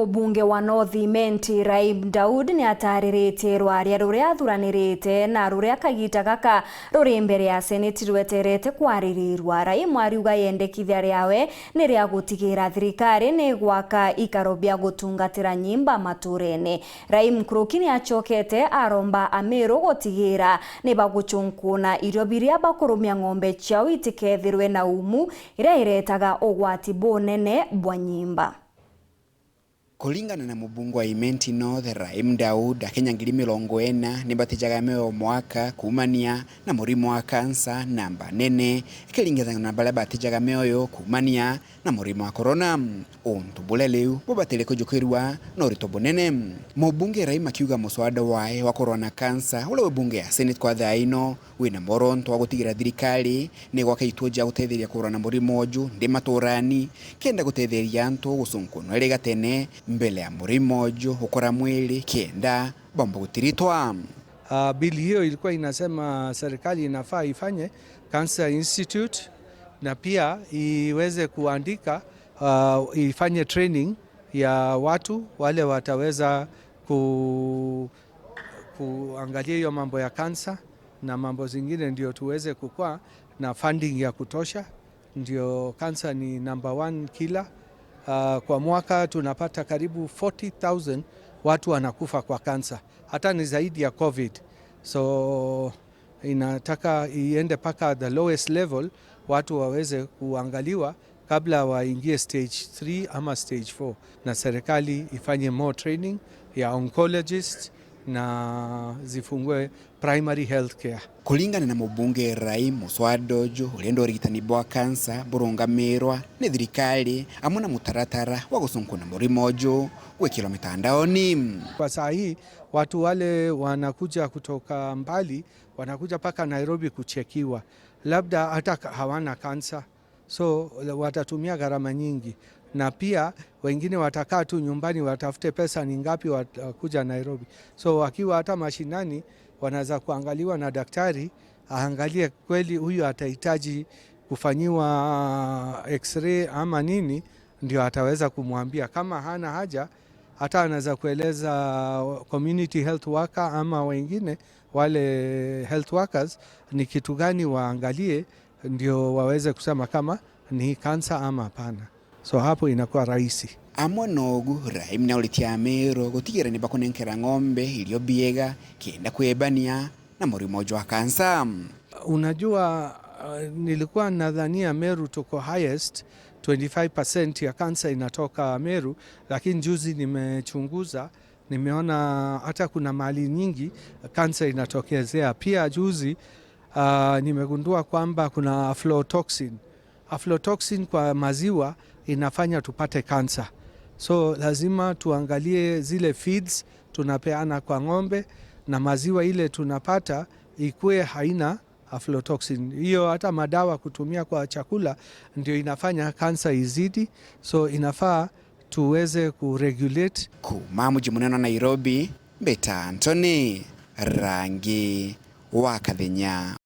Mubunge wa North Imenti Raib Daud ni ataririte rwaria ruria athuranirite na ruria kagita gaka ruri mbere ya Senate rweterete kwaririrwa. Raib ariuga yendekithia riawe ni ria gutigira thirikari ni gwaka ikaro bia gutungatira nyimba maturene. Raib Mkuruki ni achokete aromba Ameru gutigira ni baguchunkuna irio biria bakurumia ng'ombe ciao itikethirwe na umu iria iretaga ugwati bunene bwa nyimba. Kulingana na mubunge wa Imenti North Raib Daud, Akenya 40,000 ni batijaga meo mwaka kumania na murimu wa kansa namba nene ikilingithana na bala batijaga meo kumania na murimu wa corona. Untu buleleu bobatele kujukirwa no ritobo nene. Mubunge Raib akiuga muswada wae wa corona kansa ule webunge ya Senate kwa thaino wina moronto wa gutigira thirikari ni gwaka ituoja gutetheria corona murimu oju ndi maturani kenda gutetheria antu gusunkuno ile gatene mbele ya murimu oju ukora mwili kenda bomba gutiritwa. Bili hiyo ilikuwa inasema serikali inafaa ifanye Cancer Institute na pia iweze kuandika ifanye training ya watu wale wataweza kuangalia hiyo mambo ya kansa na mambo zingine, ndio tuweze kukua na funding ya kutosha. Ndio kansa ni number 1 killer. Kwa mwaka tunapata karibu 40,000 watu wanakufa kwa kansa, hata ni zaidi ya COVID. So inataka iende paka the lowest level, watu waweze kuangaliwa kabla waingie stage 3 ama stage 4, na serikali ifanye more training ya oncologist na zifungue primary health care. Kulingana na mubunge Raib muswadojo ulendo rigitani bwa kansa burungamirwa ni thirikari amuna mutaratara wa gusunkuna murimu oju wekilo mitandaoni. Kwa saa hii watu wale wanakuja kutoka mbali, wanakuja paka Nairobi kuchekiwa, labda hata hawana kansa, so watatumia gharama nyingi, na pia wengine watakaa tu nyumbani watafute pesa ni ngapi watakuja Nairobi. So wakiwa hata mashinani wanaweza kuangaliwa na daktari, aangalie kweli huyu atahitaji kufanyiwa x-ray ama nini, ndio ataweza kumwambia. Kama hana haja, hata anaweza kueleza community health worker ama wengine wale health workers ni kitu gani waangalie, ndio waweze kusema kama ni kansa ama hapana. So hapo inakuwa rahisi. Amonogu Raib na ulitia Ameru gutigira ni bakunenkera ng'ombe ilio biega kienda kuebania na murimu oju wa kansa. Unajua, nilikuwa nadhania Ameru tuko highest, 25% ya kansa inatoka Ameru, lakini juzi nimechunguza, nimeona hata kuna mahali nyingi kansa inatokezea. Pia juzi nimegundua kwamba kuna aflatoxin. Aflatoxin kwa maziwa inafanya tupate kansa. So lazima tuangalie zile feeds tunapeana kwa ng'ombe na maziwa ile tunapata ikuwe haina aflatoxin. Hiyo hata madawa kutumia kwa chakula ndio inafanya kansa izidi. So inafaa tuweze kuregulate. Mamuji muneno Nairobi, Beta Anthony, Rangi wa Kathenya.